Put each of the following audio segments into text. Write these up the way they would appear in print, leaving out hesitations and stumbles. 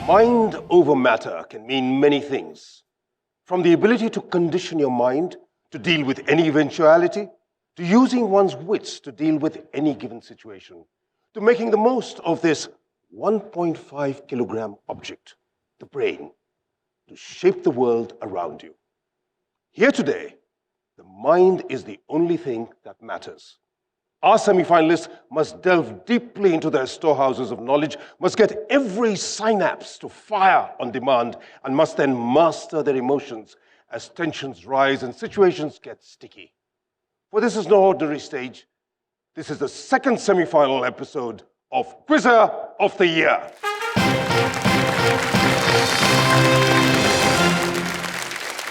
Mind over matter can mean many things. From the ability to condition your mind to deal with any eventuality, to using one's wits to deal with any given situation, to making the most of this 1.5 kilogram object, the brain, to shape the world around you. Here today, the mind is the only thing that matters. Our semi-finalists must delve deeply into their storehouses of knowledge, must get every synapse to fire on demand, and must then master their emotions as tensions rise and situations get sticky. For this is no ordinary stage. This is the second semi-final episode of Quizzer of the Year.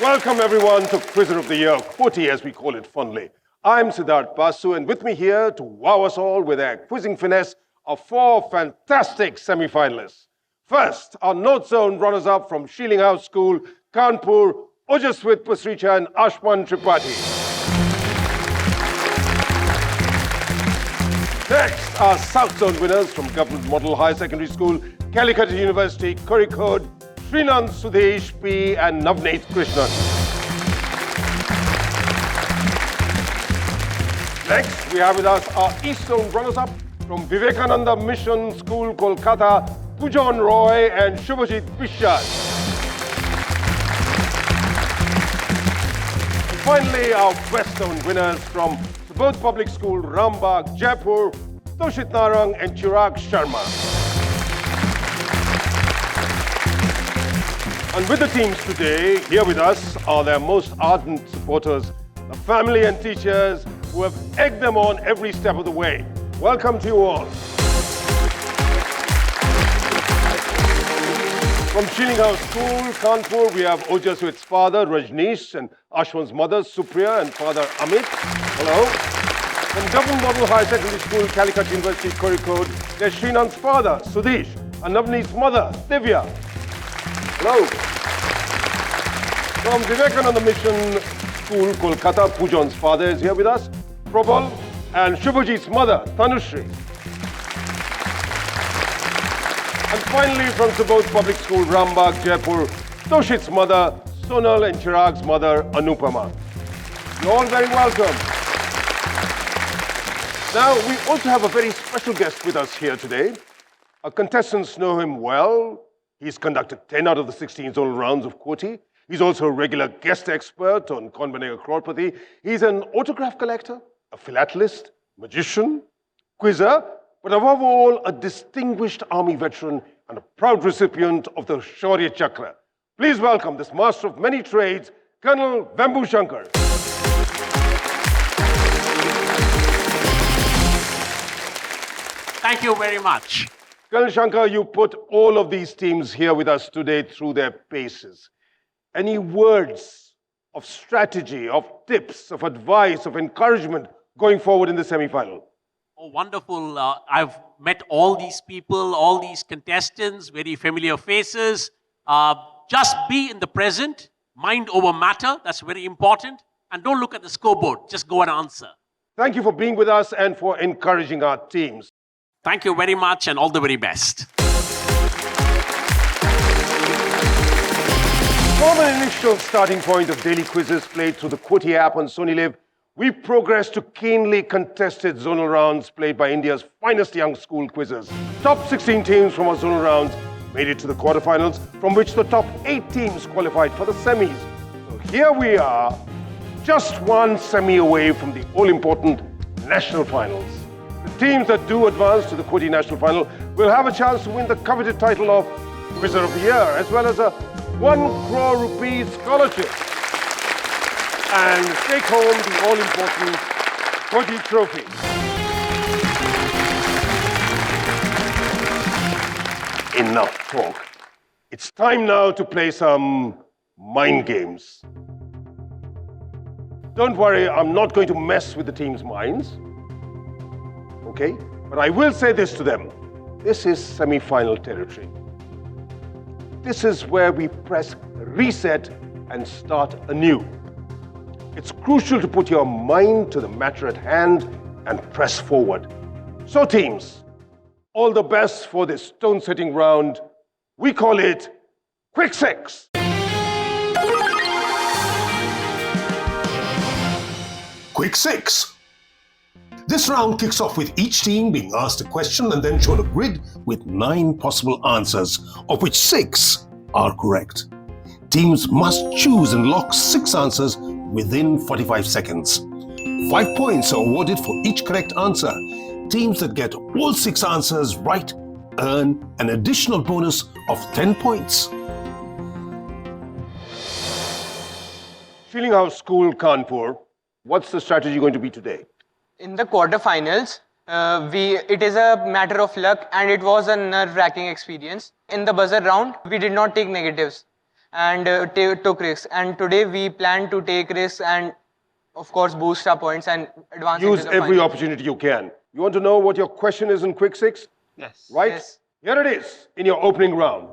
Welcome everyone to Quizzer of the Year, QOTY as we call it fondly. I'm Siddhartha Basu, and with me here to wow us all with their quizzing finesse are four fantastic semi-finalists. First, our North Zone runners-up from Sheiling House School, Kanpur, Ojaswit Pasricha and Ashman Tripathi. Next, our South Zone winners from Government Model Higher Secondary School, Calicut University, Kozhikode, Srinand Sudesh P. and Navneet Krishnan. Next, we have with us our East Zone runners-up from Vivekananda Mission School, Kolkata, Pujan Roy and Shubhajit Vishal. And finally, our West Zone winners from Subodh Public School, Rambagh, Jaipur, Toshit Narang and Chirag Sharma. And with the teams today, here with us are their most ardent supporters, the family and teachers who have egged them on every step of the way. Welcome to you all. From Sheiling House School, Kanpur, we have Ojaswit's father, Rajneesh, and Ashwan's mother, Supriya, and father, Amit. Hello. From Government Model Higher Secondary School, Calicut University, Kozhikode, there's Srinand's father, Sudesh, and Navneet's mother, Divya. Hello. From Vivekananda Mission School, Kolkata, Pujan's father is here with us, Prabal, and Shubhajit's mother, Tanushri. And finally, from Subodh Public School, Rambagh, Jaipur, Toshit's mother, Sonal, and Chirag's mother, Anupama. You're all very welcome. Now, we also have a very special guest with us here today. Our contestants know him well. He's conducted 10 out of the 16 zonal rounds of QOTY. He's also a regular guest expert on Kaun Banega Crorepati. He's an autograph collector, a philatelist, magician, quizzer, but above all, a distinguished army veteran and a proud recipient of the Shaurya Chakra. Please welcome this master of many trades, Colonel Vembu Shankar. Thank you very much. Colonel Shankar, you put all of these teams here with us today through their paces. Any words of strategy, of tips, of advice, of encouragement going forward in the semi-final? Oh, wonderful. I've met all these people, all these contestants, very familiar faces. Just be in the present, mind over matter, that's very important. And don't look at the scoreboard, just go and answer. Thank you for being with us and for encouraging our teams. Thank you very much and all the very best. From an initial starting point of daily quizzes played through the QOTY app on Sony LIV, we progressed to keenly contested zonal rounds played by India's finest young school quizzers. Top 16 teams from our zonal rounds made it to the quarterfinals, from which the top 8 teams qualified for the semis. So here we are, just one semi away from the all-important national finals. The teams that do advance to the QOTY national final will have a chance to win the coveted title of Quizzer of the Year, as well as a 1 crore rupees scholarship, and take home the all-important QOTY trophy. Enough talk. It's time now to play some mind games. Don't worry, I'm not going to mess with the team's minds. Okay? But I will say this to them. This is semi-final territory. This is where we press reset and start anew. It's crucial to put your mind to the matter at hand and press forward. So teams, all the best for this stone-setting round. We call it Quick Six. Quick Six. This round kicks off with each team being asked a question and then shown a grid with 9 possible answers, of which 6 are correct. Teams must choose and lock 6 answers within 45 seconds. 5 points are awarded for each correct answer. Teams that get all 6 answers right earn an additional bonus of 10 points. Sheiling House School, Kanpur. What's the strategy going to be today? In the quarterfinals, it is a matter of luck and it was a nerve-wracking experience. In the buzzer round, we did not take negatives and took risks. And today we plan to take risks and, of course, boost our points and advance Use into the every final. opportunity you can. You want to know what your question is in Quick Six? Yes. Right? Yes. Here it is in your opening round.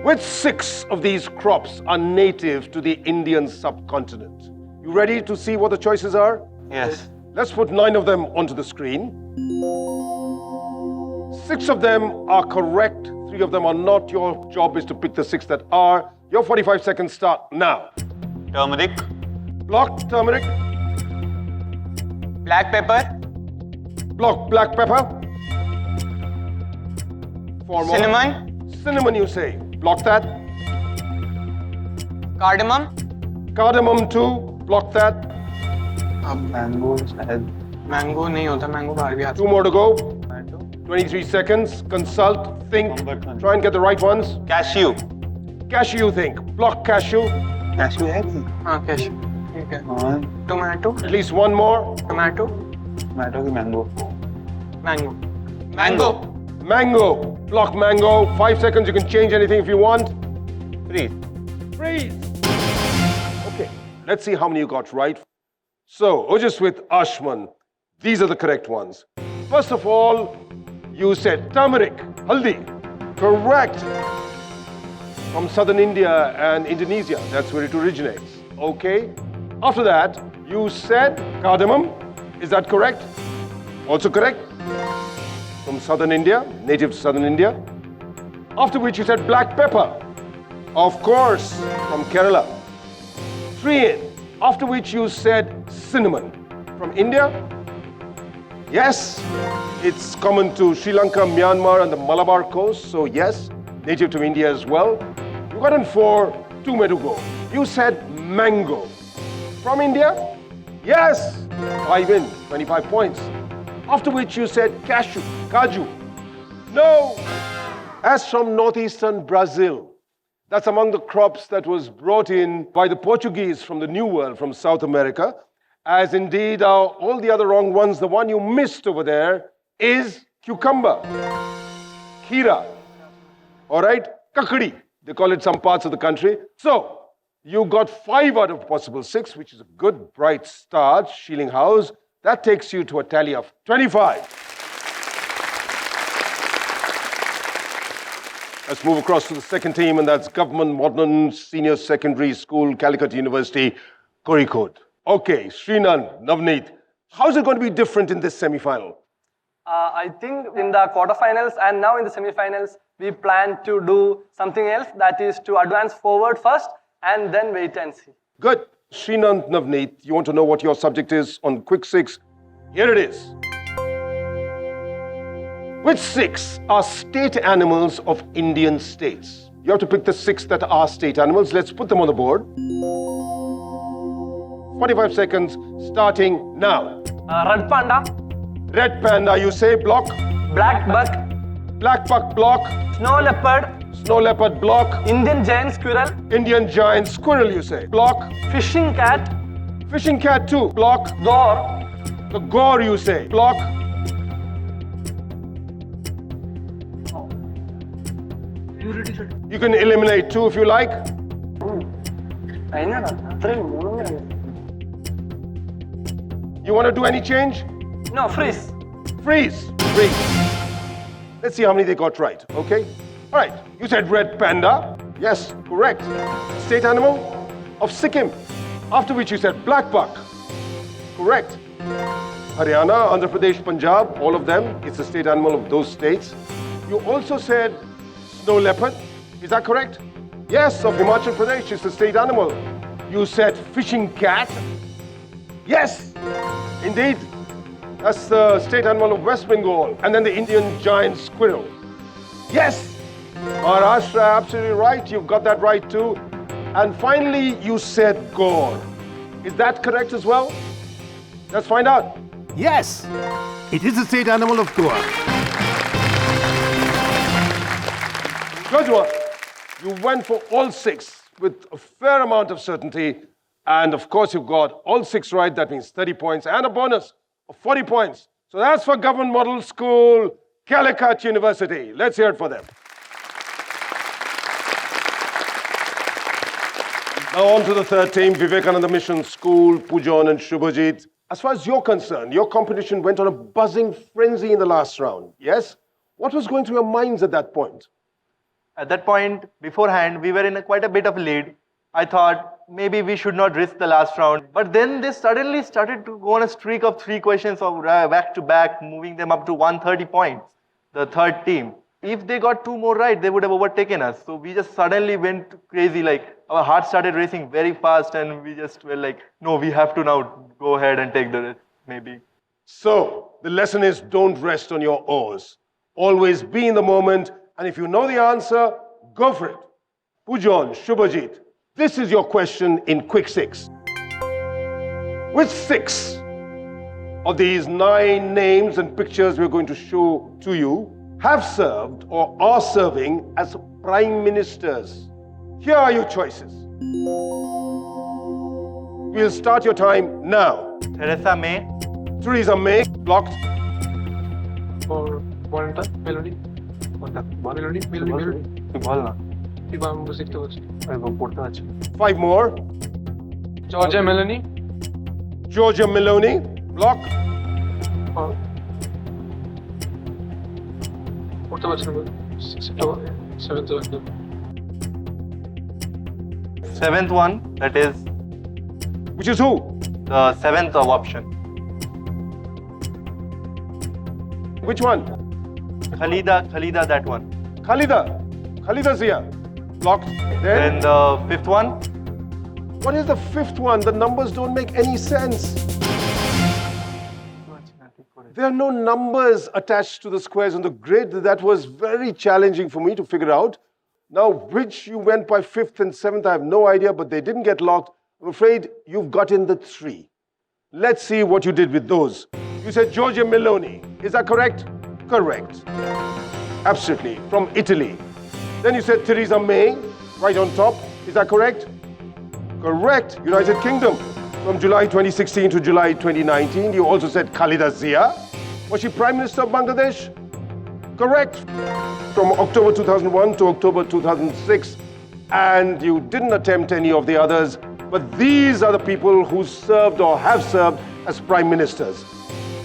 Which 6 of these crops are native to the Indian subcontinent? You ready to see what the choices are? Yes. Let's put 9 of them onto the screen. 6 of them are correct, 3 of them are not. Your job is to pick the 6 that are. Your 45 seconds start now. Turmeric, Block turmeric, Black pepper, block black pepper. 4 more. cinnamon, Cinnamon, you say. Block that. cardamom, Cardamom 2, block that. mango, शायद mango नहीं होता, mango बाहर भी आता 2 more to go. tomato, 23 seconds. Consult, think, Number try and get the right ones. cashew, Cashew, you think. Block cashew. cashew है कि? है. हाँ, कैश. ठीक है. हाँ, Tomato, At least 1 more. tomato, tomato की mango, mango. Mango. Mango. Block mango. 5 seconds. You can change anything if you want. freeze, Freeze. Okay, let's see how many you got right. So, Ojaswit, Ashman, these are the correct ones. First of all, you said turmeric, haldi. Correct. From southern India and Indonesia. That's where it originates. Okay. After that, you said cardamom. Is that correct? Also correct. From southern India, native to southern India. After which you said black pepper. Of course, from Kerala. 3 in. After which you said cinnamon. From India? Yes, it's common to Sri Lanka, Myanmar, and the Malabar coast. So yes, native to India as well. You got in 4, 2 more to go. You said mango. From India? Yes, 5 in, 25 points. After which you said cashew, kaju. No, as from northeastern Brazil. That's among the crops that was brought in by the Portuguese from the New World, from South America. As indeed are all the other wrong ones. The one you missed over there is cucumber, kheera, all right, kakadi. They call it some parts of the country. So, you got 5 out of possible 6, which is a good, bright start, Sheiling House. That takes you to a tally of 25. Let's move across to the second team, and that's Government Modern Senior Secondary School, Calicut University, Kozhikode. Okay, Srinand, Navneet, how's it going to be different in this semi-final? I think in the quarterfinals and now in the semifinals, we plan to do something else, that is to advance forward first and then wait and see. Good. Srinand, Navneet, you want to know what your subject is on Quick 6? Here it is. Which 6 are state animals of Indian states? You have to pick the 6 that are state animals. Let's put them on the board. 45 seconds starting now. Red panda, Red panda, you say, block. black buck, Black buck, block. snow leopard, Snow leopard, block. Indian giant squirrel, Indian giant squirrel, you say, block. fishing cat, Fishing cat, too, block. gore, The gore, you say, block. You can eliminate 2 if you like. You want to do any change? no, freeze. Freeze. Freeze. Let's see how many they got right, okay? All right, you said red panda. Yes, correct. State animal of Sikkim. After which you said black buck. Correct. Haryana, Andhra Pradesh, Punjab, all of them. It's the state animal of those states. You also said Snow leopard. Is that correct? Yes, of Himachal Pradesh is the state animal. You said fishing cat. Yes, indeed. That's the state animal of West Bengal. And then the Indian giant squirrel. Yes, Maharashtra, absolutely right. You've got that right too. And finally, you said Gore. Is that correct as well? Let's find out. Yes, it is the state animal of Goa. Good one. You went for all 6 with a fair amount of certainty. And of course, you got all 6 right. That means 30 points and a bonus of 40 points. So that's for Government Model School, Calicut University. Let's hear it for them. Now on to the third team, Vivekananda Mission School, Pujan and Shubhajit. As far as you're concerned, your competition went on a buzzing frenzy in the last round, yes? What was going through your minds at that point? At that point, beforehand, we were in quite a bit of lead. I thought maybe we should not risk the last round. But then they suddenly started to go on a streak of 3 questions of back to back, moving them up to 130 points, the third team. If they got 2 more right, they would have overtaken us. So we just suddenly went crazy, like our heart started racing very fast and we just were like, no, we have to now go ahead and take the risk, maybe. So, the lesson is don't rest on your oars. Always be in the moment, and if you know the answer, go for it. Pujan, Shubhajit, this is your question in Quick 6. Which 6 of these 9 names and pictures we're going to show to you have served or are serving as prime ministers? Here are your choices. We'll start your time now. Theresa May, Theresa May, blocked. Or Bonita, Melody. Melody, Melody. बोलना 5 more. Georgia Melanie. Georgia Meloni, block. seventh one, that is Which is who? the 7th option. Which one? Khalida, that one. Khalida Zia, blocked. Then, Then the 5th one, what is the 5th one? The numbers don't make any sense. There are no numbers attached to the squares on the grid. That was very challenging for me to figure out. Now, which you went by 5th and 7th, I have no idea, but they didn't get locked. I'm afraid you've gotten the 3. Let's see what you did with those. You said Giorgia Meloni. Is that correct? Correct. Absolutely. From Italy. Then you said Theresa May, right on top. Is that correct? Correct. United Kingdom. From July 2016 to July 2019. You also said Khalida Zia. Was she Prime Minister of Bangladesh? Correct. From October 2001 to October 2006. And you didn't attempt any of the others. But these are the people who served or have served as Prime Ministers.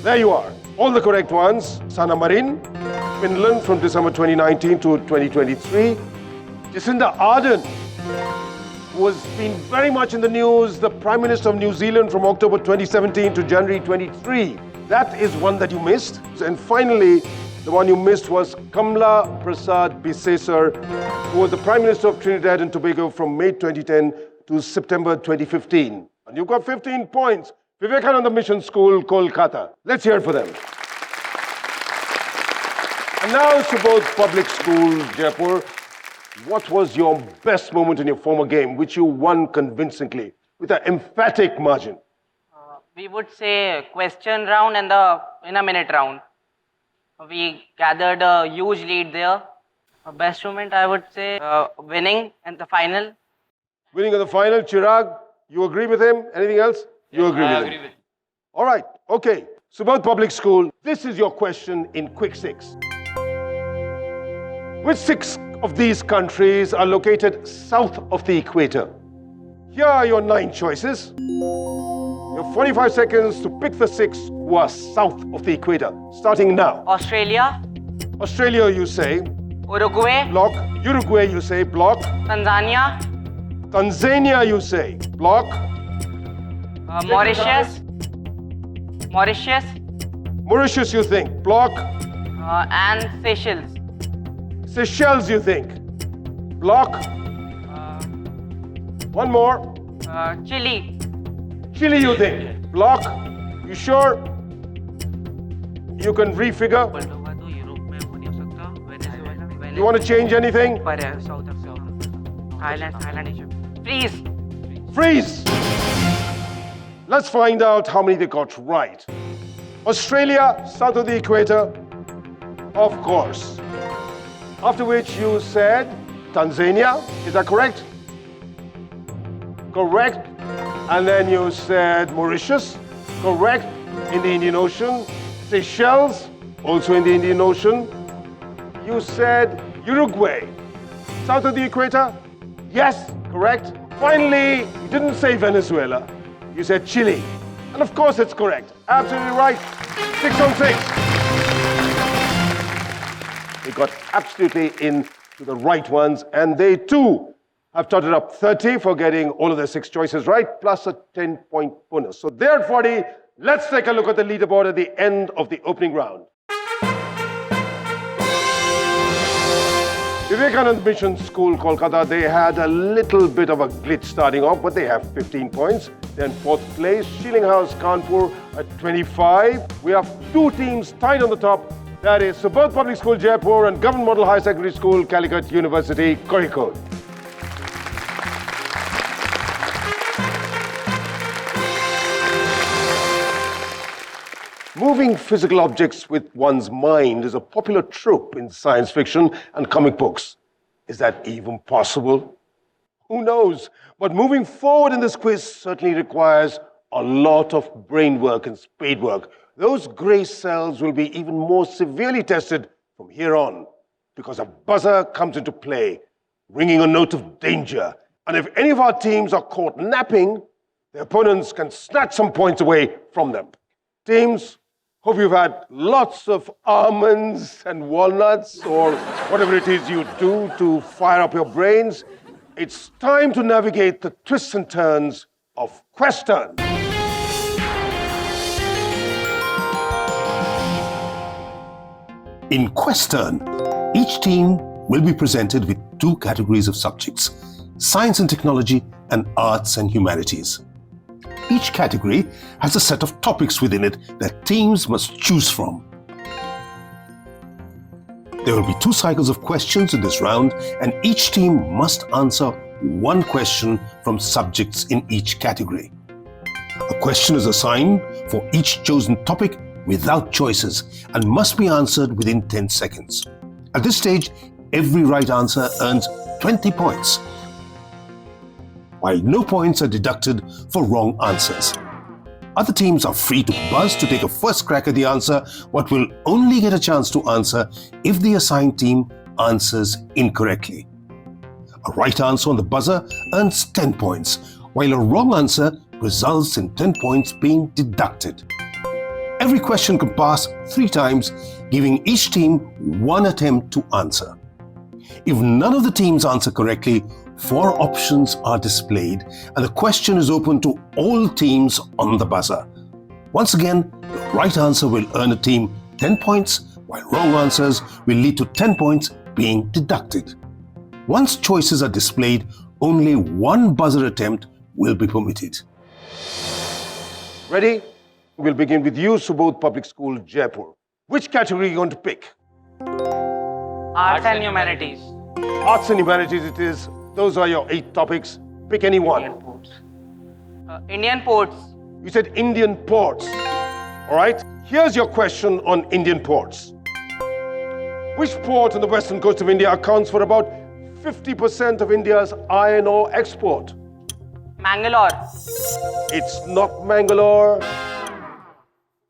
There you are. All the correct ones. Sanna Marin, Finland from December 2019 to 2023. Jacinda Ardern, who has been very much in the news, the Prime Minister of New Zealand from October 2017 to January 23. That is one that you missed. And finally, the one you missed was Kamla Prasad Bisesar, who was the Prime Minister of Trinidad and Tobago from May 2010 to September 2015. And you've got 15 points. Vivekananda Mission School, Kolkata. Let's hear it for them. And now, Subodh Public School, Jaipur. What was your best moment in your former game, which you won convincingly with an emphatic margin? We would say question round and the in a minute round. We gathered a huge lead there. Best moment, I would say, winning in the final. Winning in the final, Chirag, you agree with him? Anything else? You agree with him? I agree with him. All right, okay. Subodh Public School, this is your question in Quick 6. Which 6 of these countries are located south of the equator? Here are your 9 choices. You have 45 seconds to pick the 6 who are south of the equator. Starting now. Australia. Australia, you say. Uruguay. Block. Uruguay, you say. Block. Tanzania. Tanzania, you say. Block. Mauritius. Mauritius. Mauritius, you think. Block. And Seychelles. Seychelles, you think? Block. One more. Chile. Chile, you think? Block. You sure? You can refigure. You want to change anything? Thailand, Egypt. Freeze. Freeze! Let's find out how many they got right. Australia, south of the equator, of course. After which you said Tanzania, is that correct? Correct. And then you said Mauritius, correct, in the Indian Ocean. Seychelles, also in the Indian Ocean. You said Uruguay, south of the equator. Yes, correct. Finally, you didn't say Venezuela. You said Chile. And of course it's correct. Absolutely right. 6 on 6. They got absolutely into the right ones, and they too have totted up 30 for getting all of their 6 choices right, plus a 10-point bonus. So they're at 40. Let's take a look at the leaderboard at the end of the opening round. Vivekananda Mission School, Kolkata, they had a little bit of a glitch starting off, but they have 15 points. They're in 4th place. Sheiling House, Kanpur at 25. We have 2 teams tied on the top. That is Subodh Public School, Jaipur, and Government Model High Secondary School, Calicut University, Kozhikode. Moving physical objects with one's mind is a popular trope in science fiction and comic books. Is that even possible? Who knows? But moving forward in this quiz certainly requires a lot of brain work and spade work. Those grey cells will be even more severely tested from here on, because a buzzer comes into play, ringing a note of danger. And if any of our teams are caught napping, their opponents can snatch some points away from them. Teams, hope you've had lots of almonds and walnuts, or whatever it is you do to fire up your brains. It's time to navigate the twists and turns of Question. In Question, each team will be presented with 2 categories of subjects: science and technology and arts and humanities. Each category has a set of topics within it that teams must choose from. There will be 2 cycles of questions in this round, and each team must answer 1 question from subjects in each category. A question is assigned for each chosen topic without choices and must be answered within 10 seconds. At this stage, every right answer earns 20 points, while no points are deducted for wrong answers. Other teams are free to buzz to take a first crack at the answer, but will only get a chance to answer if the assigned team answers incorrectly. A right answer on the buzzer earns 10 points, while a wrong answer results in 10 points being deducted. Every question can pass 3 times, giving each team 1 attempt to answer. If none of the teams answer correctly, 4 options are displayed, and the question is open to all teams on the buzzer. Once again, the right answer will earn a team 10 points, while wrong answers will lead to 10 points being deducted. Once choices are displayed, only 1 buzzer attempt will be permitted. Ready? We'll begin with you, Subodh Public School, Jaipur. Which category are you going to pick? Arts and humanities. Arts and humanities it is. Those are your 8 topics. Pick any one. Indian ports. Indian ports. You said Indian ports. All right. Here's your question on Indian ports. Which port on the western coast of India accounts for about 50% of India's iron ore export? Mangalore. It's not Mangalore.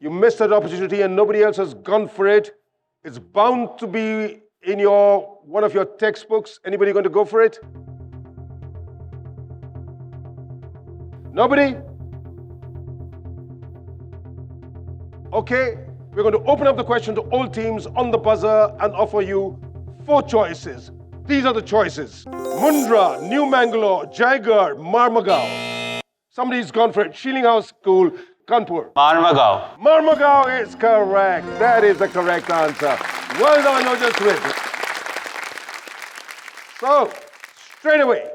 You missed that opportunity and nobody else has gone for it. It's bound to be in one of your textbooks. Anybody going to go for it? Nobody? Okay, we're going to open up the question to all teams on the buzzer and offer you 4 choices. These are the choices: Mundra, New Mangalore, Jaigarh, Marmagao. Somebody's gone for it. Sheiling House School, Kanpur. Marmagao. Marmagao is correct. That is the correct answer. Well done, you just win. So, straight away,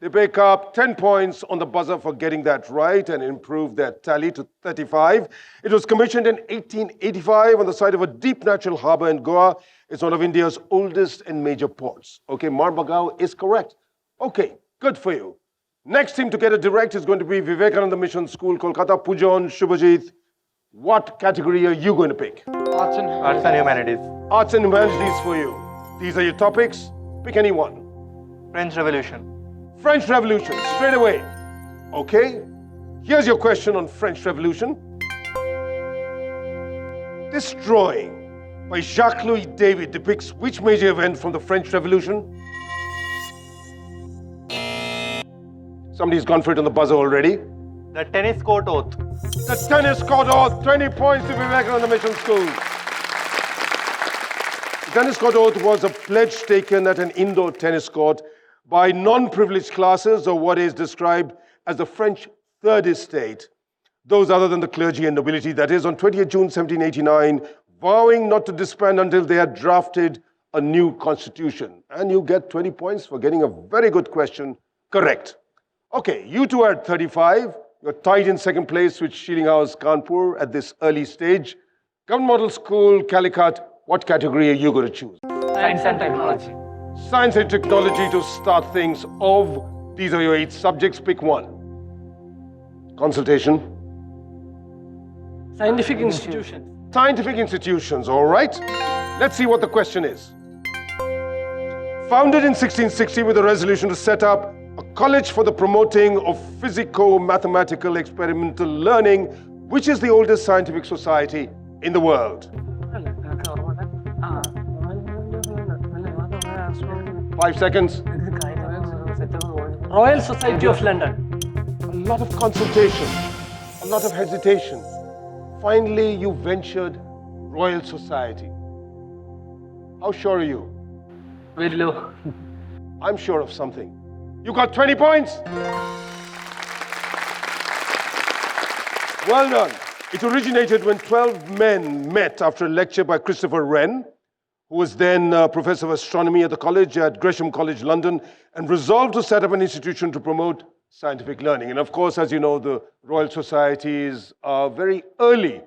they pick up 10 points on the buzzer for getting that right and improve their tally to 35. It was commissioned in 1885 on the site of a deep natural harbor in Goa. It's one of India's oldest and major ports. Okay, Marbagao is correct. Okay, good for you. Next team to get it direct is going to be Vivekananda Mission School, Kolkata. Pujon, Shubhajit, what category are you going to pick? Arts and humanities. Arts and humanities for you. These are your topics. Pick any one. French Revolution. French Revolution, straight away. Okay, here's your question on French Revolution. This drawing by Jacques-Louis David depicts which major event from the French Revolution? Somebody's gone for it on the buzzer already. The tennis court oath. The tennis court oath, 20 points to Vivekananda Mission School. The tennis court oath was a pledge taken at an indoor tennis court by non-privileged classes, or what is described as the French Third Estate, those other than the clergy and nobility, that is, on 20th June 1789, vowing not to disband until they had drafted a new constitution. And you get 20 points for getting a very good question correct. Okay, you two are at 35. You're tied in second place with Sheiling House, Kanpur at this early stage. Government Model School, Calicut, what category are you going to choose? Science and technology. Science and technology to start things off. These are your 8 subjects. Pick one. Consultation. Scientific institutions. Scientific institutions, all right. Let's see what the question is. Founded in 1660 with a resolution to set up a college for the promoting of physico-mathematical experimental learning, which is the oldest scientific society in the world. 5 seconds. Royal Society of London. A lot of consultation, a lot of hesitation. Finally, you ventured Royal Society. How sure are you? Very low. I'm sure of something. You got 20 points. Well done. It originated when 12 men met after a lecture by Christopher Wren, who was then professor of astronomy at the college at Gresham College, London, and resolved to set up an institution to promote scientific learning. And of course, as you know, the Royal Societies are very early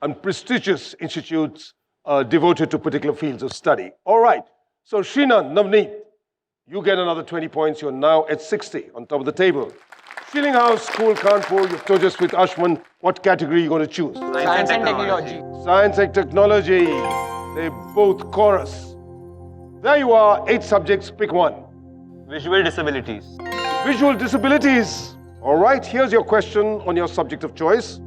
and prestigious institutes devoted to particular fields of study. All right, so Srinan, Navneet, you get another 20 points. You're now at 60 on top of the table. Sheiling House School, Kanpur, you've told us with Ashman, what category are you going to choose? Science and technology. Science and technology. They both chorus. There you are, 8 subjects, pick one. Visual disabilities. Visual disabilities. All right, here's your question on your subject of choice.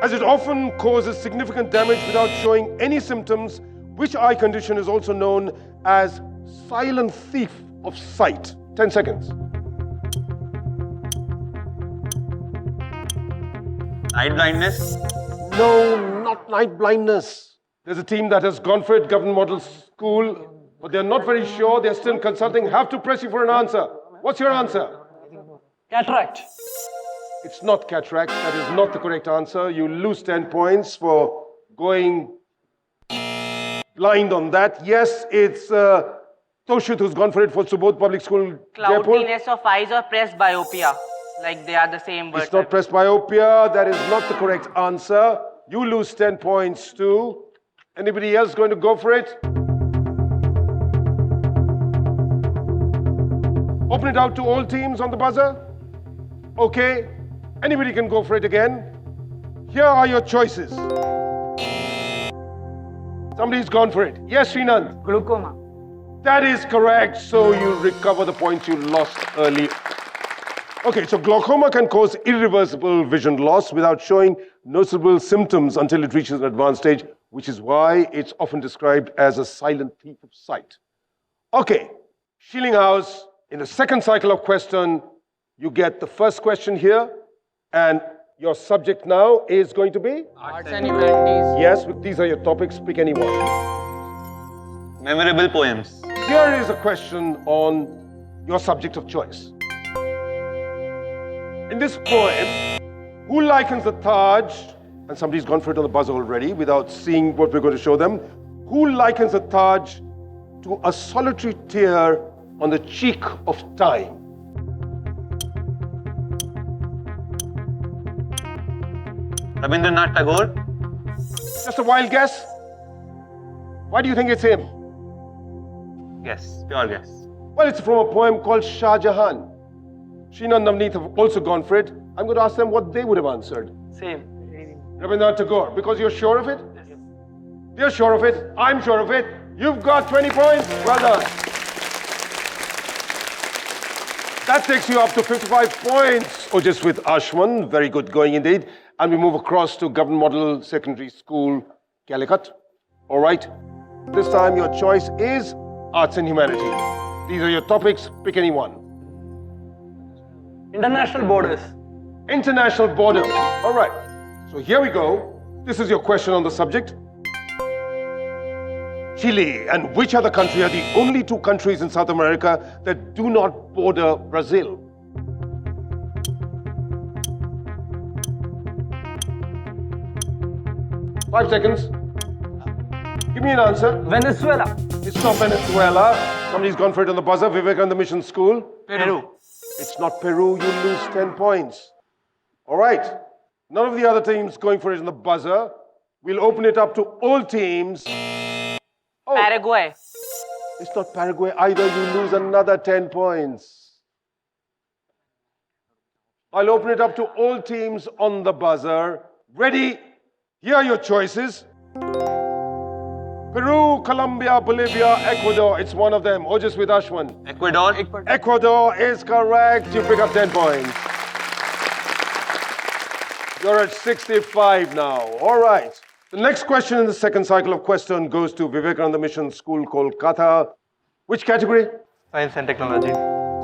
As it often causes significant damage without showing any symptoms, which eye condition is also known as silent thief of sight? 10 seconds. Night blindness. No, not night blindness. There's a team that has gone for it, Government Model School, but they're not very sure. They're still consulting. Have to press you for an answer. What's your answer? Cataract. It's not cataract. That is not the correct answer. You lose 10 points for going blind on that. Yes, it's Toshit who's gone for it for Subodh Public School, Jaipur. Cloudiness of eyes or presbyopia. Like they are the same word. It's not presbyopia. That is not the correct answer. You lose 10 points too. Anybody else going to go for it? Open it out to all teams on the buzzer. Okay. Anybody can go for it again. Here are your choices. Somebody's gone for it. Yes, Srinand. Glaucoma. That is correct. So you recover the points you lost early. Okay, so glaucoma can cause irreversible vision loss without showing noticeable symptoms until it reaches an advanced stage, which is why it's often described as a silent thief of sight. Okay, Sheiling House, in the second cycle of question, you get the first question here, and your subject now is going to be? Arts and humanities. Yes, these are your topics, pick any one. Memorable poems. Here is a question on your subject of choice. In this poem, who likens the Taj, and somebody's gone for it on the buzzer already without seeing what we're going to show them, who likens the Taj to a solitary tear on the cheek of time? Rabindranath Tagore. Just a wild guess? Why do you think it's him? Guess. Pure guess. Well, it's from a poem called Shah Jahan. Sheena and Navneet have also gone for it. I'm going to ask them what they would have answered. Same. Rabindranath Tagore, because you're sure of it? They're sure of it. I'm sure of it. You've got 20 points. Well done. That takes you up to 55 points. Just with Ashwan. Very good going indeed. And we move across to Government Model Secondary School, Calicut. All right. This time your choice is Arts and Humanities. These are your topics. Pick any one. International borders. International borders. All right. So here we go. This is your question on the subject. Chile and which other country are the only two countries in South America that do not border Brazil? Five seconds. Give me an answer. Venezuela. It's not Venezuela. Somebody's gone for it on the buzzer. Vivekananda Mission School. Peru. It's not Peru. You lose 10 points. All right. None of the other teams going for it on the buzzer. We'll open it up to all teams. Oh, Paraguay. it's not Paraguay either. You lose another 10 points. I'll open it up to all teams on the buzzer. Ready? Here are your choices. Peru, Colombia, Bolivia, Ecuador. It's one of them. Just with Ashwan. Ecuador. Ecuador is correct. You pick up 10 points. You're at 65 now. All right. The next question in the second cycle of question goes to Vivekananda Mission School, Kolkata. Which category? Science and technology.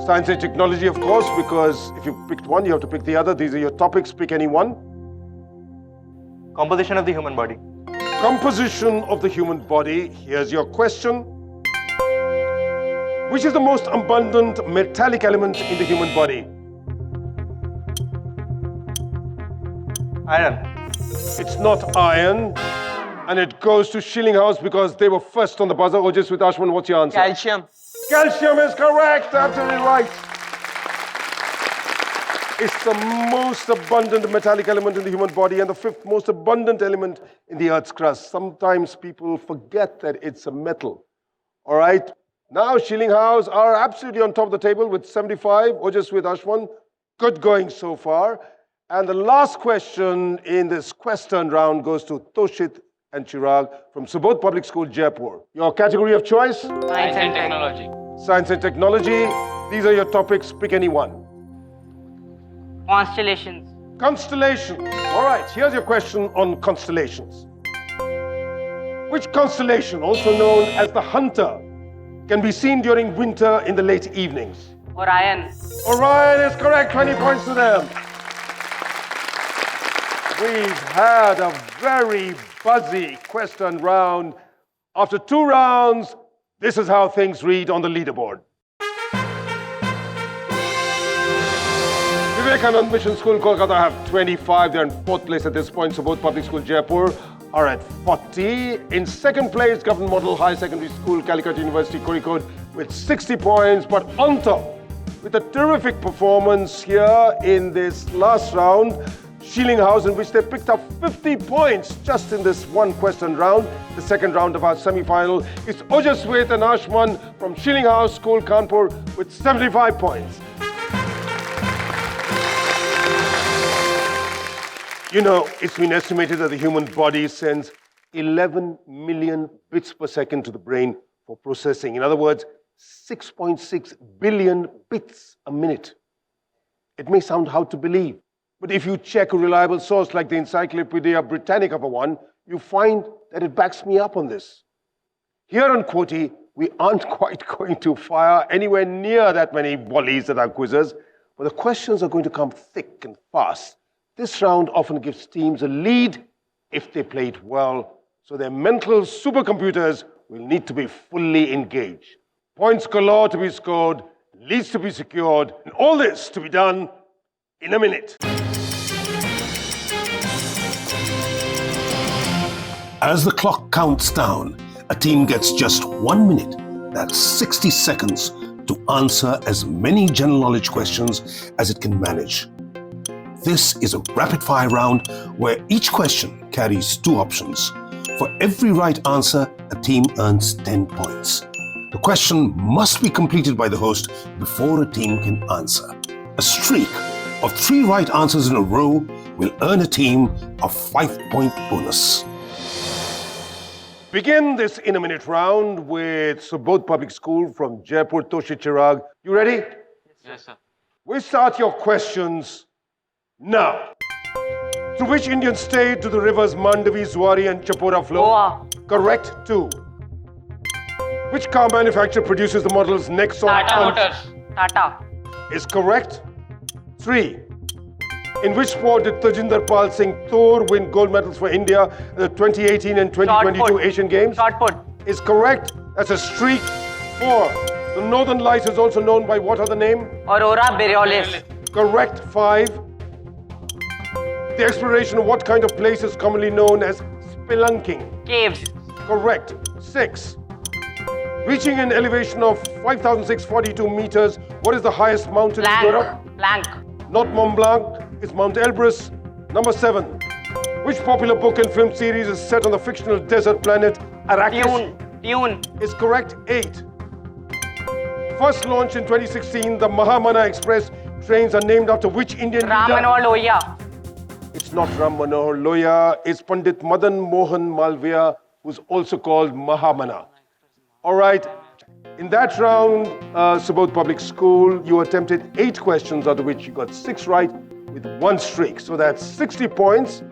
Science and technology, of course, because if you picked one, you have to pick the other. These are your topics. Pick any one. Composition of the human body. Composition of the human body. Here's your question. Which is the most abundant metallic element in the human body? Iron. It's not iron. And it goes to Sheiling House because they were first on the buzzer. Just with Ashwan, what's your answer? Calcium. Calcium is correct. Absolutely right. It's the most abundant metallic element in the human body and the fifth most abundant element in the Earth's crust. Sometimes people forget that it's a metal. All right. Now Sheiling House are absolutely on top of the table with 75. Just with Ashwan. Good going so far. And the last question in this question round goes to Toshit and Chirag from Subodh Public School, Jaipur. Your category of choice? Science and technology. Science and technology. These are your topics. Pick any one. Constellations. Constellation. All right, here's your question on constellations. Which constellation, also known as the Hunter, can be seen during winter in the late evenings? Orion. Orion is correct. 20 points to them. We've had a very buzzy question round. After 2 rounds, this is how things read on the leaderboard. Vivekananda Mission School, Kolkata have 25. They're in 4th place at this point. Subodh Public School, Jaipur are at 40. In 2nd place, Government Model High Secondary School, Calicut University, Kozhikode with 60 points. But on top, with a terrific performance here in this last round, Sheiling House, in which they picked up 50 points just in this one question round. The second round of our semi-final is Ojaswet and Ashman from Sheiling House School, Kanpur with 75 points. You know, it's been estimated that the human body sends 11 million bits per second to the brain for processing. In other words, 6.6 billion bits a minute. It may sound hard to believe, but if you check a reliable source like the Encyclopedia Britannica for one, you find that it backs me up on this. Here on QOTY, we aren't quite going to fire anywhere near that many volleys at our quizzes, but the questions are going to come thick and fast. This round often gives teams a lead if they play it well, so their mental supercomputers will need to be fully engaged. Points galore to be scored, leads to be secured, and all this to be done in a minute. As the clock counts down, a team gets just 1 minute, that's 60 seconds, to answer as many general knowledge questions as it can manage. This is a rapid-fire round where each question carries 2 options. For every right answer, a team earns 10 points. The question must be completed by the host before a team can answer. A streak of 3 right answers in a row will earn a team a 5-point bonus. Begin this in a minute round with Subodh Public School from Jaipur, Toshi Chirag. You ready? Yes, sir. We start your questions now. Through which Indian state do the rivers Mandavi, Zuari and Chapora flow? Goa. Correct. 2. Which car manufacturer produces the models Nexon? Tata Motors. Tata. Is correct. 3. In which sport did Tajinder Pal Singh Thor win gold medals for India in the 2018 and 2022 Asian Games? Shot put. Is correct. That's a streak. 4. The Northern Lights is also known by what other name? Aurora Borealis. Correct. 5. The exploration of what kind of place is commonly known as spelunking? Caves. Correct. 6. Reaching an elevation of 5,642 meters, what is the highest mountain in Europe? Blank. Not Mont Blanc, it's Mount Elbrus. Number 7. Which popular book and film series is set on the fictional desert planet Arrakis? Dune. Is correct. 8. First launched in 2016, the Mahamana Express trains are named after which Indian Ram leader? Manohar Lohia. It's not Ram Manohar Lohia, it's Pandit Madan Mohan Malviya, who's also called Mahamana. All right, in that round, Subodh Public School, you attempted 8 questions, out of which you got 6 right with 1 streak. So that's 60 points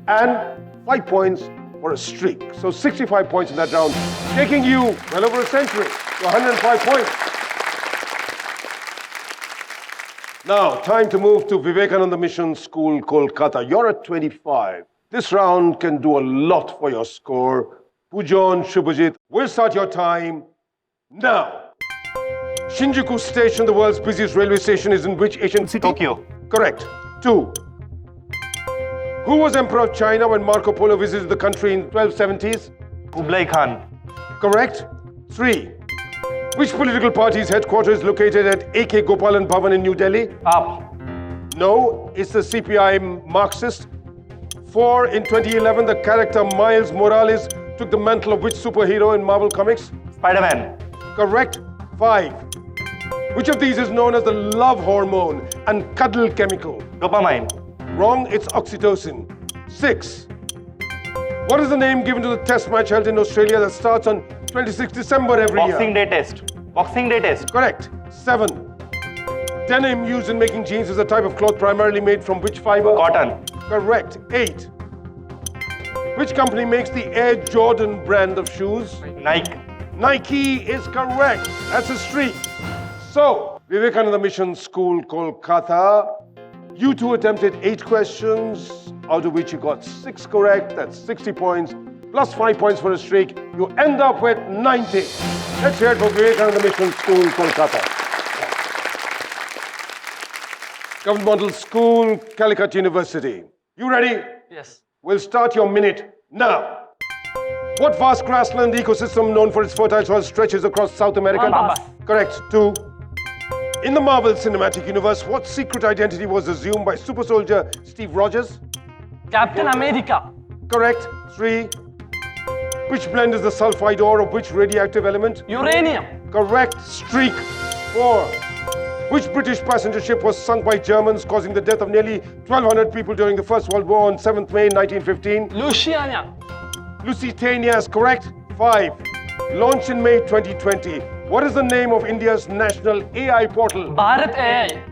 and 5 points for a streak. So 65 points in that round, taking you well over a century to 105 points. Now, time to move to Vivekananda Mission School, Kolkata. You're at 25. This round can do a lot for your score. Pujon, Shubhajit, we'll start your time now. Shinjuku Station, the world's busiest railway station, is in which Asian city? Tokyo. Correct. 2. Who was Emperor of China when Marco Polo visited the country in 1270s? Kublai Khan. Correct. 3. Which political party's headquarters is located at AK Gopalan Bhavan in New Delhi? Up. No, it's the CPI Marxist. 4. In 2011, the character Miles Morales took the mantle of which superhero in Marvel Comics? Spider-Man. Correct. 5. Which of these is known as the love hormone and cuddle chemical? Dopamine. Wrong, it's oxytocin. 6. What is the name given to the test match held in Australia that starts on 26 December every year? Boxing Day Test. Boxing Day Test. Correct. 7. Denim used in making jeans is a type of cloth primarily made from which fiber? Cotton. Correct. 8. Which company makes the Air Jordan brand of shoes? Nike. Nike is correct. That's a streak. So, Vivekananda Mission School, Kolkata. You 2 attempted 8 questions, out of which you got 6 correct. That's 60 points, plus 5 points for a streak. You end up with 90. Let's hear it for Vivekananda Mission School, Kolkata. Government Model School, Calicut University. You ready? Yes. We'll start your minute now. What vast grassland ecosystem known for its fertile soil stretches across South America? Pampas. Correct. 2. In the Marvel Cinematic Universe, what secret identity was assumed by super soldier Steve Rogers? Captain America. Correct. 3. Which blend is the sulfide ore of which radioactive element? Uranium. Correct. Streak. 4. Which British passenger ship was sunk by Germans, causing the death of nearly 1,200 people during the First World War on 7th May 1915? Lusitania. Lusitania is correct. 5. Launched in May 2020. What is the name of India's national AI portal? Bharat AI.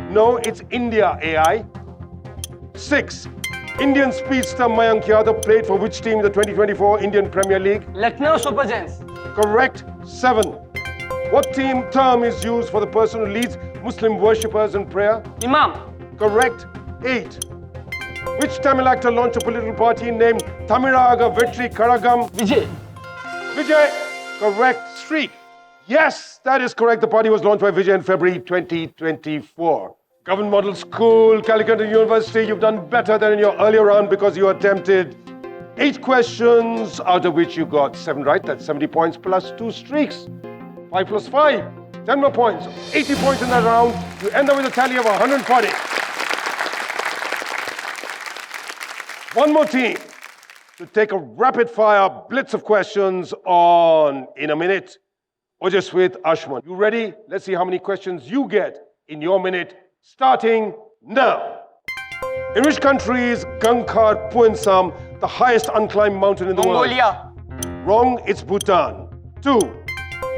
No, it's India AI. 6. Indian speedster Mayank Yadav played for which team in the 2024 Indian Premier League? Lucknow Super Giants. Correct. 7. What term is used for the person who leads Muslim worshippers in prayer? Imam. Correct. 8. Which Tamil actor launched a political party named Tamiraga Vetri Karagam? Vijay. Vijay. Correct. Streak. Yes, that is correct. The party was launched by Vijay in February 2024. Government Model School, Calicut University, you've done better than in your earlier round because you attempted 8 questions, out of which you got 7 right. That's 70 points plus 2 streaks. 5 plus 5. 10 more points, 80 points in that round. You end up with a tally of 140. One more team to take a rapid-fire blitz of questions on in a minute. Ojaswit, Ashman, you ready? Let's see how many questions you get in your minute, starting now. In which country is Gangkhar Puensam, the highest unclimbed mountain in the world? Mongolia. Wrong, it's Bhutan. 2.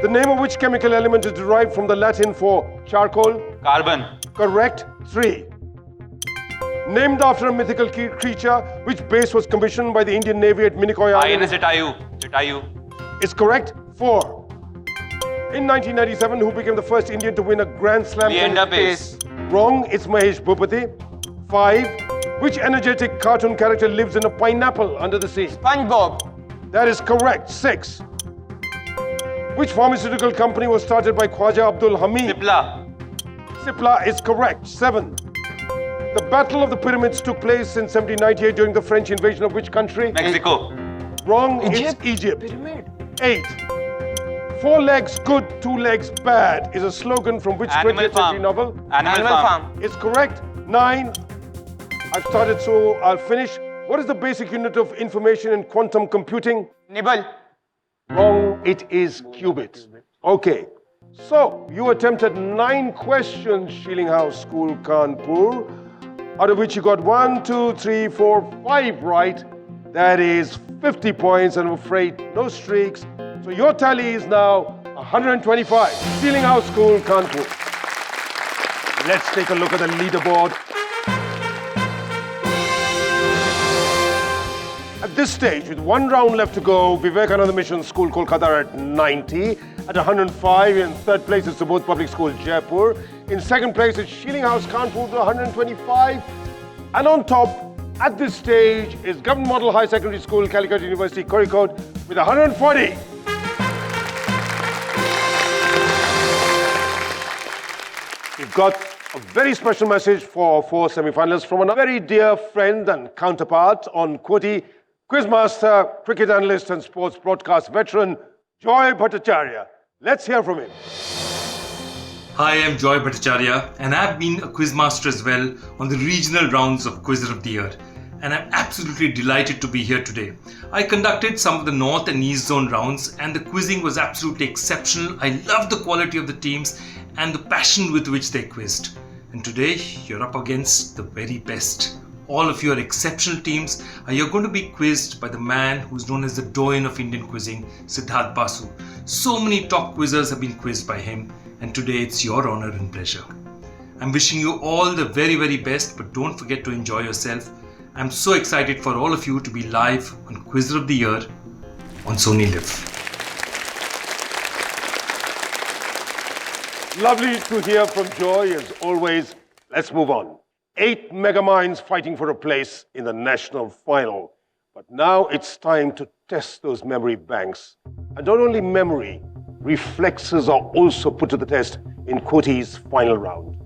The name of which chemical element is derived from the Latin for charcoal? Carbon. Correct. 3. Named after a mythical creature, which base was commissioned by the Indian Navy at Minicoy Island? INS Jatayu. Is correct. 4. In 1997, who became the first Indian to win a Grand Slam? Leander Pace. Wrong, it's Mahesh Bhupati. 5. Which energetic cartoon character lives in a pineapple under the sea? SpongeBob. That is correct. 6. Which pharmaceutical company was started by Khwaja Abdul Hamid? Cipla is correct. 7. The Battle of the Pyramids took place in 1798 during the French invasion of which country? Mexico. Wrong, it's Egypt. 8. 4 legs good, 2 legs bad is a slogan from which 20th century novel? Animal Farm. It's correct. 9. I've started, so I'll finish. What is the basic unit of information in quantum computing? Nibble. Wrong, it is qubit. Okay, so you attempted 9 questions, Sheiling House School, Kanpur, out of which you got 1, 2, 3, 4, 5 right. That is 50 points, and I'm afraid no streaks. So your tally is now 125. Sheiling House School, Kanpur. Let's take a look at the leaderboard. At this stage, with 1 round left to go, Vivekananda Mission School, Kolkata are at 90. At 105, in 3rd place is Subodh Public School, Jaipur. In 2nd place is Sheiling House, Kanpur, with 125. And on top, at this stage, is Government Model High Secondary School, Calicut University, Kozhikode, with 140. We've got a very special message for 4 semi-finalists from a very dear friend and counterpart on QOTY, Quizmaster, cricket analyst and sports broadcast veteran, Joy Bhattacharya. Let's hear from him. Hi, I'm Joy Bhattacharya, and I've been a quizmaster as well on the regional rounds of Quizzer of the Year. And I'm absolutely delighted to be here today. I conducted some of the North and East Zone rounds, and the quizzing was absolutely exceptional. I loved the quality of the teams and the passion with which they quizzed. And today, you're up against the very best. All of your exceptional teams, you're going to be quizzed by the man who's known as the doyen of Indian quizzing, Siddhartha Basu. So many top quizzers have been quizzed by him, and today it's your honor and pleasure. I'm wishing you all the very, very best, but don't forget to enjoy yourself. I'm so excited for all of you to be live on Quizzer of the Year on Sony LIV. Lovely to hear from Joy, as always. Let's move on. 8 mega minds fighting for a place in the national final. But now it's time to test those memory banks. And not only memory, reflexes are also put to the test in QOTY's final round.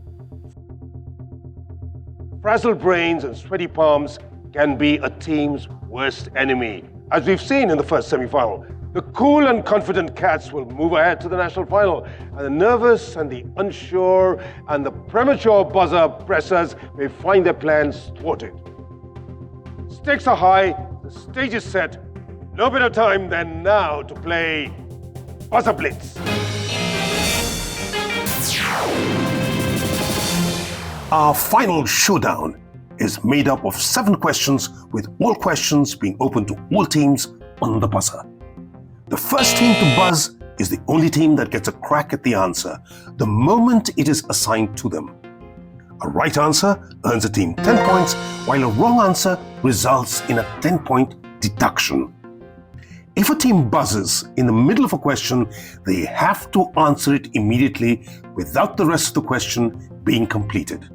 Frazzled brains and sweaty palms can be a team's worst enemy. As we've seen in the first semi-final, the cool and confident cats will move ahead to the national final, and the nervous and the unsure and the premature buzzer pressers may find their plans thwarted. Stakes are high, the stage is set. No better time than now to play Buzzer Blitz. Our final showdown is made up of 7 questions, with all questions being open to all teams on the buzzer. The first team to buzz is the only team that gets a crack at the answer the moment it is assigned to them. A right answer earns a team 10 points, while a wrong answer results in a 10-point deduction. If a team buzzes in the middle of a question, they have to answer it immediately without the rest of the question being completed.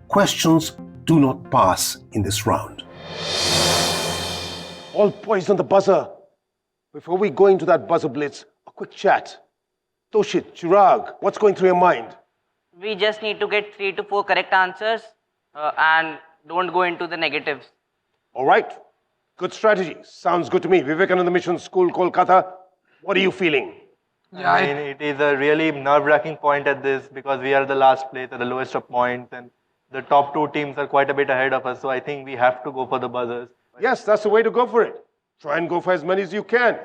Questions do not pass in this round. All poised on the buzzer. Before we go into that buzzer blitz, a quick chat. Toshit, Chirag, what's going through your mind? We just need to get 3 to 4 correct answers and don't go into the negatives. All right. Good strategy. Sounds good to me. Vivekananda Mission School, Kolkata, what are you feeling? Yeah, I mean, it is a really nerve-wracking point at this because we are the last place at the lowest of points, and the top two teams are quite a bit ahead of us. So I think we have to go for the buzzers. Yes, that's the way to go for it. Try and go for as many as you can.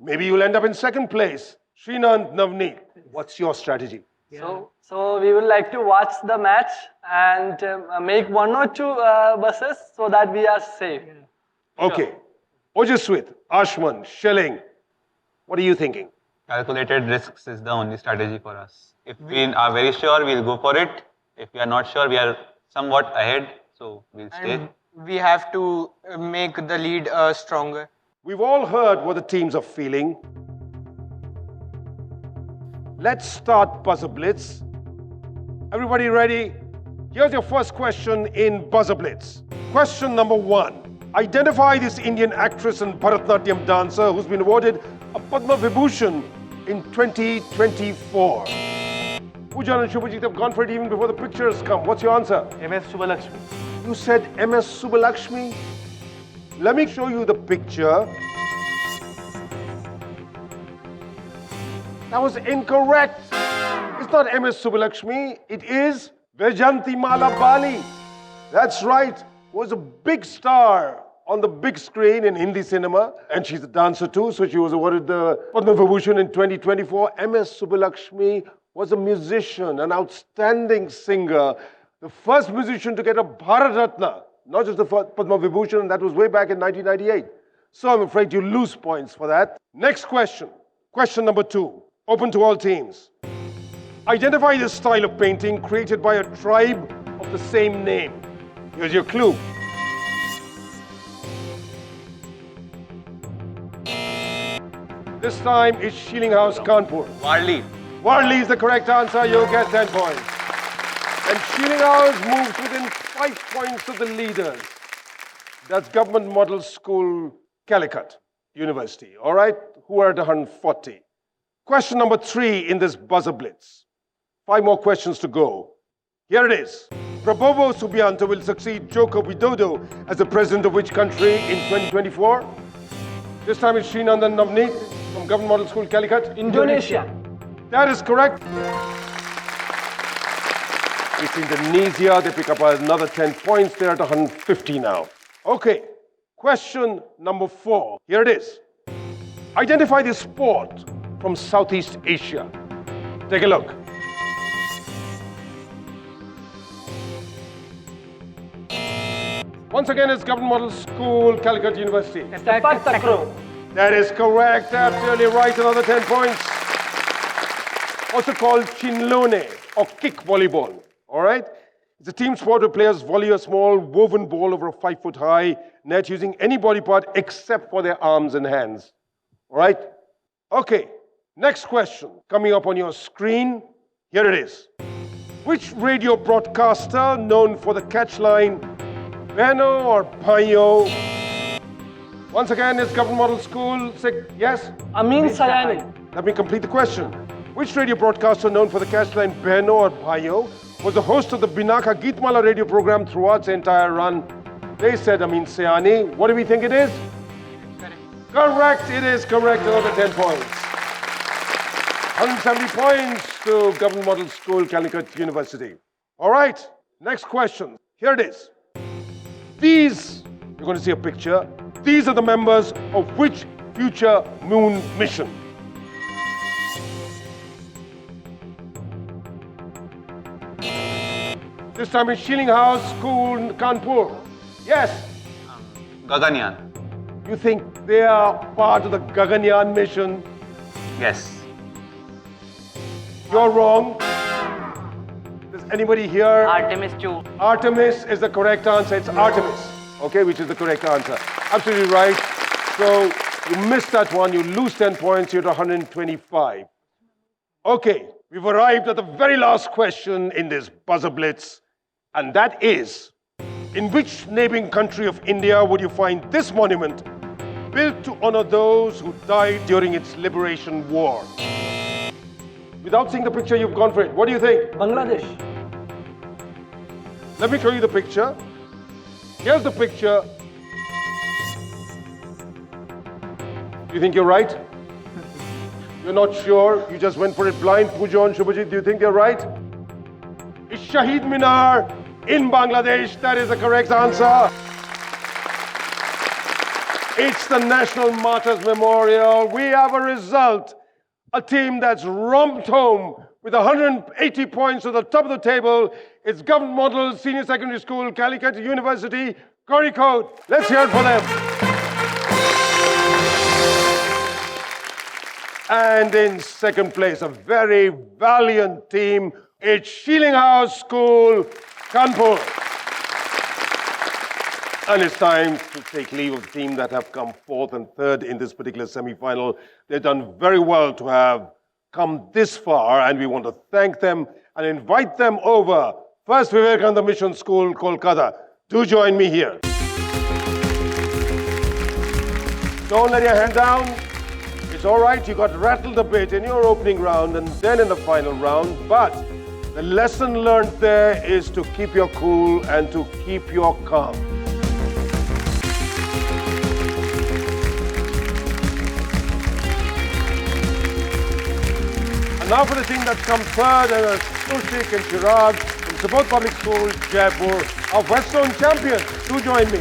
Maybe you'll end up in second place. Srinand, Navneet, what's your strategy? So we would like to watch the match and make 1 or 2 buses so that we are safe. Okay. Ojaswit, Ashman, Shelling, what are you thinking? Calculated risks is the only strategy for us. If we are very sure, we'll go for it. If we are not sure, we are somewhat ahead, so we'll stay. And we have to make the lead stronger. We've all heard what the teams are feeling. Let's start Buzzer Blitz. Everybody ready? Here's your first question in Buzzer Blitz. Question number 1. Identify this Indian actress and Bharatanatyam dancer who's been awarded a Padma Vibhushan in 2024. Poojan and Shubhajit have gone for it even before the pictures come. What's your answer? MS Subbulakshmi. You said MS Subbulakshmi. Let me show you the picture. That was incorrect. It's not MS Subbulakshmi. It is Vajanti Mala Bali. That's right. Was a big star on the big screen in Hindi cinema. And she's a dancer too, so she was awarded the Padma Vibhushan in 2024. MS Subbulakshmi was a musician, an outstanding singer. The first musician to get a Bharat Ratna, not just the Padma Vibhushan, and that was way back in 1998. So I'm afraid you lose points for that. Next question. Question number 2. Open to all teams. Identify the style of painting created by a tribe of the same name. Here's your clue. This time it's Sheiling House, Kanpur. Warli. Warli is the correct answer. You'll get 10 points. And Sheiling House moves within 5 points of the leaders. That's Government Model School, Calicut University. All right? Who are at 140? Question number 3 in this Buzzer Blitz. 5 more questions to go. Here it is. Prabowo Subianto will succeed Joko Widodo as the president of which country in 2024? This time it's Srinandan Navneet from Government Model School, Calicut. Indonesia. That is correct. It's Indonesia. They pick up another 10 points. They're at 150 now. Okay. Question number 4. Here it is. Identify the sport from Southeast Asia. Take a look. Once again, it's Government Model School, Calicut University. That is correct. Absolutely right. Another 10 points. Also called chinlone or kick volleyball. All right? It's a team sport where players volley a small woven ball over a 5-foot-high net using any body part except for their arms and hands. All right? Okay. Next question. Coming up on your screen. Here it is. Which radio broadcaster known for the catch line Beno or Bhayo? Once again, it's Government Model School. Yes? Amin Sayani. Let me complete the question. Which radio broadcaster known for the catch line Beno or Bhayo was the host of the Binaka Geetmala radio program throughout its entire run? They said Amin Sayani. What do we think it is? Correct. It is correct. Another 10 points. 170 points to Government Model School, Calicut University. All right. Next question. Here it is. These, you're going to see a picture. These are the members of which future moon mission? This time it's Sheiling House School, Kanpur. Yes? Gaganyaan. You think they are part of the Gaganyaan mission? Yes. You're wrong. Does anybody here? Artemis 2. Artemis is the correct answer. It's Artemis, okay, which is the correct answer. Absolutely right. So you missed that one. You lose 10 points. You're at 125. Okay, we've arrived at the very last question in this Buzzer Blitz, and that is, in which neighboring country of India would you find this monument built to honor those who died during its liberation war? Without seeing the picture, you've gone for it. What do you think? Bangladesh. Let me show you the picture. Here's the picture. You think you're right? You're not sure? You just went for it blind? Pujo and Shubhajit, do you think you're right? It's Shahid Minar in Bangladesh. That is the correct answer. It's the National Martyrs Memorial. We have a result. A team that's romped home with 180 points to the top of the table. It's Government Model Senior Secondary School, Calicut University, Kozhikode. Let's hear it for them. And in second place, a very valiant team. It's Sheiling House School, Kanpur. And it's time to take leave of the team that have come fourth and third in this particular semi-final. They've done very well to have come this far, and we want to thank them and invite them over. First, Vivekananda Mission School, Kolkata. Do join me here. Don't let your hand down. It's all right, you got rattled a bit in your opening round and then in the final round, but the lesson learned there is to keep your cool and to keep your calm. And now for the team that's come third, and Sushik and Chirag from Subodh Public School, Jaipur, our West Zone champions. Do join me.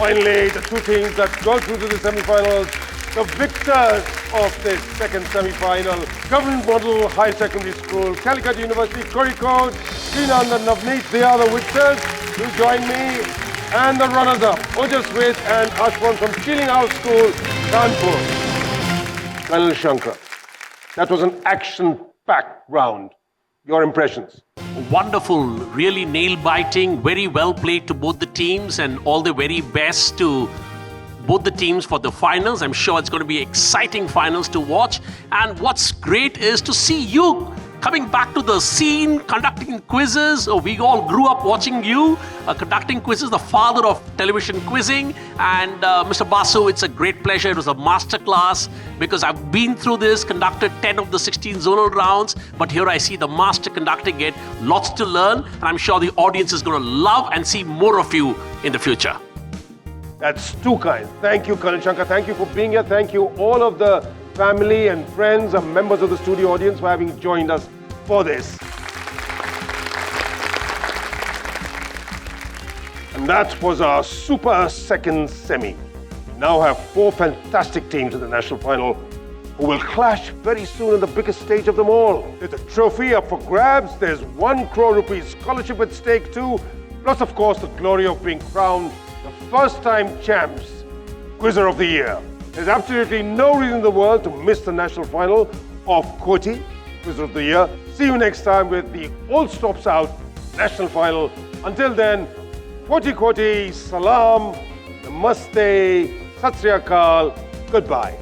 Finally, the two teams that go through to the semi-finals, the victors of this second semi-final, Government Model High Secondary School, Calicut University, Kozhikode, Srinand and Navneet, they are the victors. Do join me. And the runners-up, Ojaswit and Ashwan from Sheiling House School, Kanpur. Colonel Shankar, that was an action-packed round. Your impressions? Wonderful, really nail-biting, very well played to both the teams, and all the very best to both the teams for the finals. I'm sure it's going to be exciting finals to watch. And what's great is to see you coming back to the scene, conducting quizzes. We all grew up watching you conducting quizzes, the father of television quizzing. And Mr. Basu, it's a great pleasure. It was a masterclass because I've been through this, conducted 10 of the 16 zonal rounds, but here I see the master conducting it. Lots to learn, and I'm sure the audience is going to love and see more of you in the future. That's too kind. Thank you, Colonel Shankar. Thank you for being here. Thank you, all of the family and friends and members of the studio audience for having joined us for this. And that was our super second semi. We now have four fantastic teams in the national final who will clash very soon on the biggest stage of them all. There's a trophy up for grabs. There's 1 crore rupees scholarship at stake too. Plus, of course, the glory of being crowned the first-time champs, Quizzer of the Year. There's absolutely no reason in the world to miss the national final of QOTY, Quizzer of the Year. See you next time with the All Stops Out national final. Until then, Kozhikode, Salam, Namaste, Sat Sri Akal, goodbye.